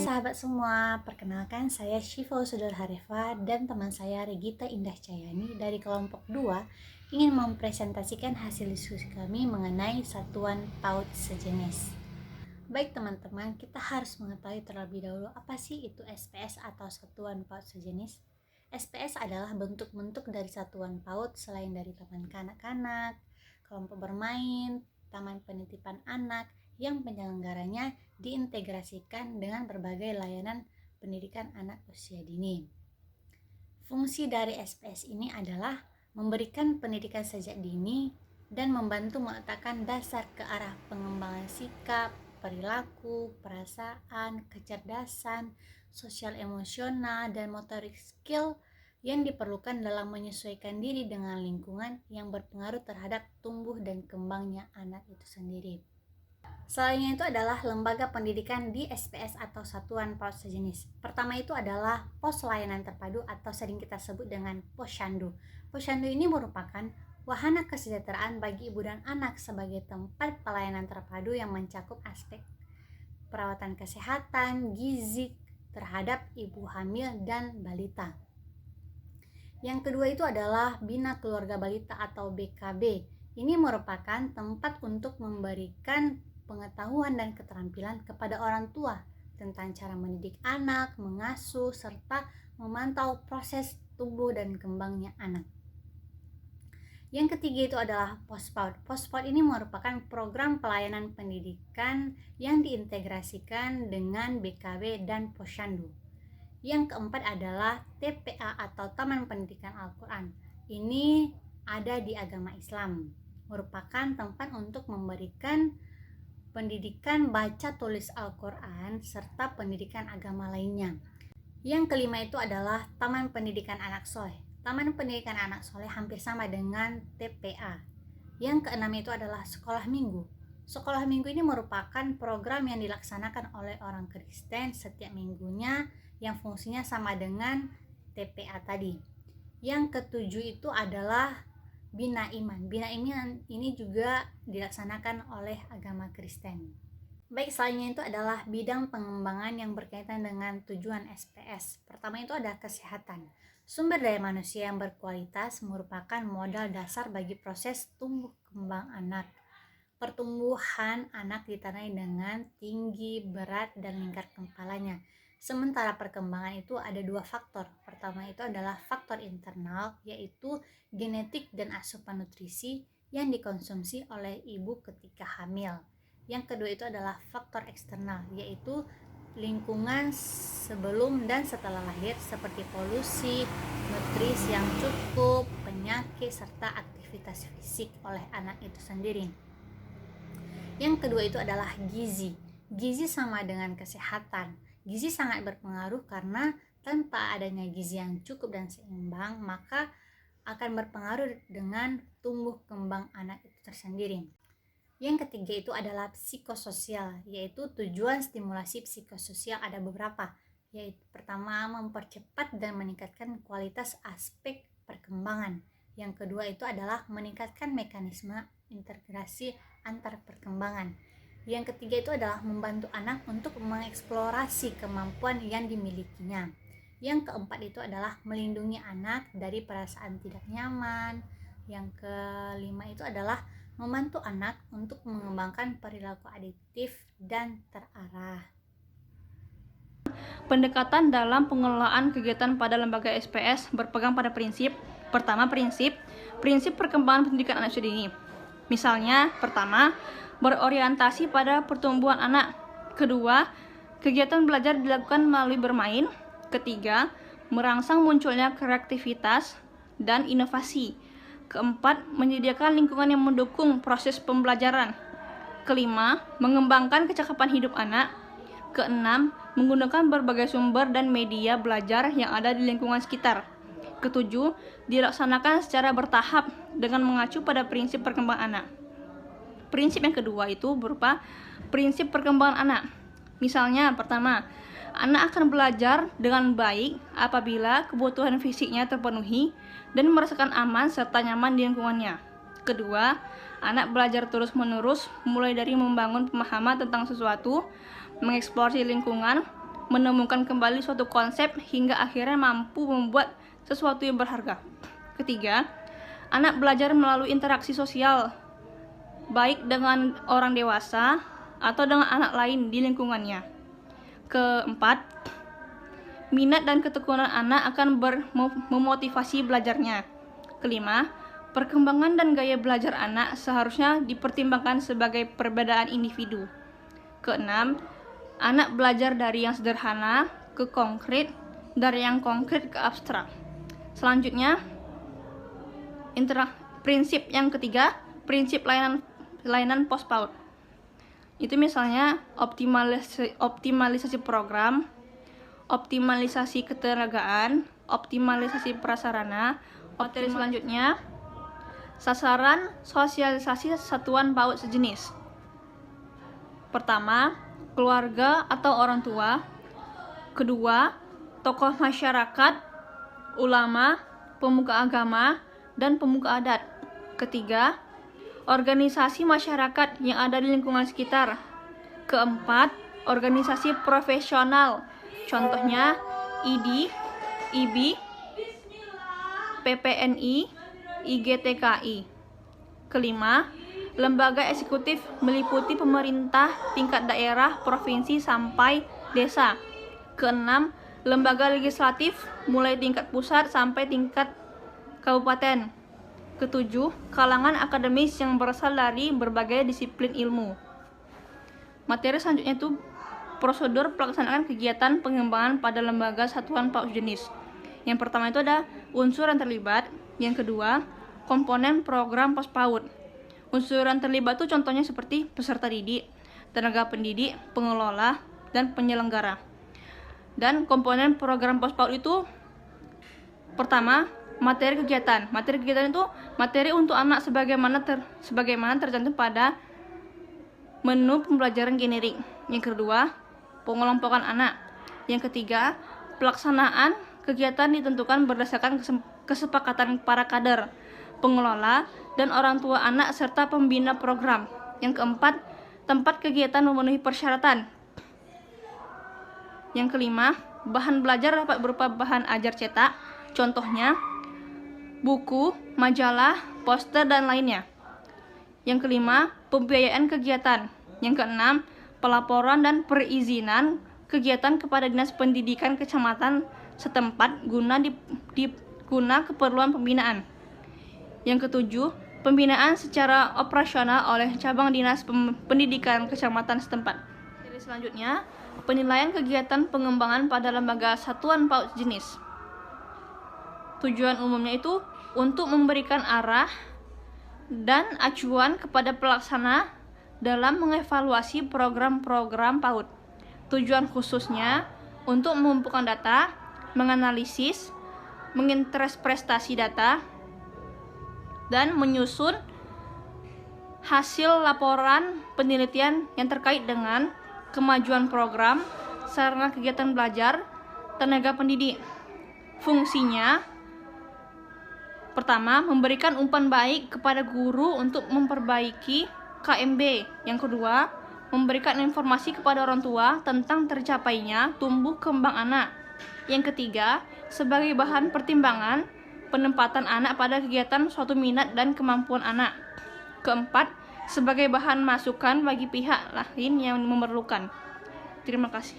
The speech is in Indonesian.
sahabat semua, perkenalkan saya Syifa Usudul Harifah dan teman saya Regita Indah Cayani dari kelompok 2 ingin mempresentasikan hasil diskusi kami mengenai satuan PAUD sejenis. Baik teman-teman, kita harus mengetahui terlebih dahulu apa sih itu SPS atau satuan PAUD sejenis. SPS adalah bentuk-bentuk dari satuan PAUD selain dari taman kanak-kanak, kelompok bermain, taman penitipan anak, yang penyelenggaranya diintegrasikan dengan berbagai layanan pendidikan anak usia dini. Fungsi dari SPS ini adalah memberikan pendidikan sejak dini dan membantu meletakkan dasar ke arah pengembangan sikap, perilaku, perasaan, kecerdasan, sosial emosional, dan motorik skill yang diperlukan dalam menyesuaikan diri dengan lingkungan yang berpengaruh terhadap tumbuh dan kembangnya anak itu sendiri. Selainnya itu adalah lembaga pendidikan di SPS atau satuan PAUD sejenis. Pertama itu adalah pos layanan terpadu atau sering kita sebut dengan posyandu. Posyandu ini merupakan wahana kesejahteraan bagi ibu dan anak sebagai tempat pelayanan terpadu yang mencakup aspek perawatan kesehatan, gizi terhadap ibu hamil dan balita. Yang kedua itu adalah Bina Keluarga Balita atau BKB. Ini merupakan tempat untuk memberikan pengetahuan dan keterampilan kepada orang tua tentang cara mendidik anak, mengasuh, serta memantau proses tumbuh dan kembangnya anak. Yang ketiga itu adalah POSPAUD. POSPAUD ini merupakan program pelayanan pendidikan yang diintegrasikan dengan BKB dan Posyandu. Yang keempat adalah TPA atau Taman Pendidikan Al-Quran. Ini ada di agama Islam, merupakan tempat untuk memberikan pendidikan baca tulis Al-Quran serta pendidikan agama lainnya. Yang kelima itu adalah Taman Pendidikan Anak Soleh. Taman Pendidikan Anak Soleh hampir sama dengan TPA. Yang keenam itu adalah Sekolah Minggu. Sekolah Minggu ini merupakan program yang dilaksanakan oleh orang Kristen setiap minggunya yang fungsinya sama dengan TPA tadi. Yang ketujuh itu adalah Bina Iman. Bina Iman ini juga dilaksanakan oleh agama Kristen. Baik, selanjutnya itu adalah bidang pengembangan yang berkaitan dengan tujuan SPS. Pertama itu ada kesehatan. Sumber daya manusia yang berkualitas merupakan modal dasar bagi proses tumbuh kembang anak. Pertumbuhan anak ditandai dengan tinggi, berat, dan lingkar kepalanya. Sementara perkembangan itu ada dua faktor. Pertama itu adalah faktor internal, yaitu genetik dan asupan nutrisi yang dikonsumsi oleh ibu ketika hamil. Yang kedua itu adalah faktor eksternal, yaitu lingkungan sebelum dan setelah lahir seperti polusi, nutrisi yang cukup, penyakit, serta aktivitas fisik oleh anak itu sendiri. Yang kedua itu adalah gizi. Gizi sama dengan kesehatan. Gizi sangat berpengaruh karena tanpa adanya gizi yang cukup dan seimbang, maka akan berpengaruh dengan tumbuh kembang anak itu tersendiri. Yang ketiga itu adalah psikososial, yaitu tujuan stimulasi psikososial ada beberapa, yaitu pertama mempercepat dan meningkatkan kualitas aspek perkembangan. Yang kedua itu adalah meningkatkan mekanisme integrasi antar perkembangan. Yang ketiga itu adalah membantu anak untuk mengeksplorasi kemampuan yang dimilikinya. Yang keempat itu adalah melindungi anak dari perasaan tidak nyaman. Yang kelima itu adalah membantu anak untuk mengembangkan perilaku adiktif dan terarah. Pendekatan dalam pengelolaan kegiatan pada lembaga SPS berpegang pada prinsip. Pertama, prinsip perkembangan pendidikan anak usia dini. Misalnya, pertama, berorientasi pada pertumbuhan anak. Kedua, kegiatan belajar dilakukan melalui bermain. Ketiga, merangsang munculnya kreativitas dan inovasi. Keempat, menyediakan lingkungan yang mendukung proses pembelajaran. Kelima, mengembangkan kecakapan hidup anak. Keenam, menggunakan berbagai sumber dan media belajar yang ada di lingkungan sekitar. Ketujuh, dilaksanakan secara bertahap dengan mengacu pada prinsip perkembangan anak. Prinsip yang kedua itu berupa prinsip perkembangan anak. Misalnya, pertama, anak akan belajar dengan baik apabila kebutuhan fisiknya terpenuhi dan merasakan aman serta nyaman di lingkungannya. Kedua, anak belajar terus-menerus mulai dari membangun pemahaman tentang sesuatu, mengeksplorasi lingkungan, menemukan kembali suatu konsep hingga akhirnya mampu membuat sesuatu yang berharga. Ketiga, anak belajar melalui interaksi sosial, baik dengan orang dewasa atau dengan anak lain di lingkungannya. Keempat, minat dan ketekunan anak akan memotivasi belajarnya. Kelima, perkembangan dan gaya belajar anak seharusnya dipertimbangkan sebagai perbedaan individu. Keenam, anak belajar dari yang sederhana ke konkret, dari yang konkret ke abstrak. Selanjutnya, prinsip yang ketiga, prinsip layanan post PAUD. Itu misalnya optimalisasi program, optimalisasi ketenagaan, optimalisasi prasarana. Materi selanjutnya, sasaran sosialisasi satuan PAUD sejenis. Pertama, keluarga atau orang tua. Kedua, tokoh masyarakat, ulama, pemuka agama, dan pemuka adat. Ketiga, organisasi masyarakat yang ada di lingkungan sekitar. Keempat, organisasi profesional. Contohnya ID, IB, PPNI, IGTKI. Kelima, lembaga eksekutif meliputi pemerintah tingkat daerah, provinsi, sampai desa. Keenam, lembaga legislatif mulai tingkat pusat sampai tingkat kabupaten. Ketujuh, kalangan akademis yang berasal dari berbagai disiplin ilmu. Materi selanjutnya itu prosedur pelaksanaan kegiatan pengembangan pada lembaga satuan PAUD jenis. Yang pertama itu ada unsur yang terlibat. Yang kedua, komponen program post PAUD. Unsur yang terlibat itu contohnya seperti peserta didik, tenaga pendidik, pengelola, dan penyelenggara. Dan komponen program post PAUD itu pertama, materi kegiatan. Materi kegiatan itu materi untuk anak sebagaimana tercantum pada menu pembelajaran generik. Yang kedua, pengelompokan anak. Yang ketiga, pelaksanaan kegiatan ditentukan berdasarkan kesepakatan para kader, pengelola, dan orang tua anak serta pembina program. Yang keempat, tempat kegiatan memenuhi persyaratan. Yang kelima, bahan belajar dapat berupa bahan ajar cetak, contohnya buku, majalah, poster, dan lainnya. Yang kelima, pembiayaan kegiatan. Yang keenam, pelaporan dan perizinan kegiatan kepada Dinas Pendidikan Kecamatan setempat guna keperluan pembinaan. Yang ketujuh, pembinaan secara operasional oleh cabang Dinas Pendidikan Kecamatan setempat. Jadi selanjutnya, penilaian kegiatan pengembangan pada lembaga satuan PAUD jenis. Tujuan umumnya itu untuk memberikan arah dan acuan kepada pelaksana dalam mengevaluasi program-program PAUD. Tujuan khususnya untuk mengumpulkan data, menganalisis, menginterpretasi data, dan menyusun hasil laporan penelitian yang terkait dengan kemajuan program, sarana kegiatan belajar, tenaga pendidik. Fungsinya, pertama, memberikan umpan baik kepada guru untuk memperbaiki KMB. Yang kedua, memberikan informasi kepada orang tua tentang tercapainya tumbuh kembang anak. Yang ketiga, sebagai bahan pertimbangan penempatan anak pada kegiatan suatu minat dan kemampuan anak. Keempat, sebagai bahan masukan bagi pihak lain yang memerlukan. Terima kasih.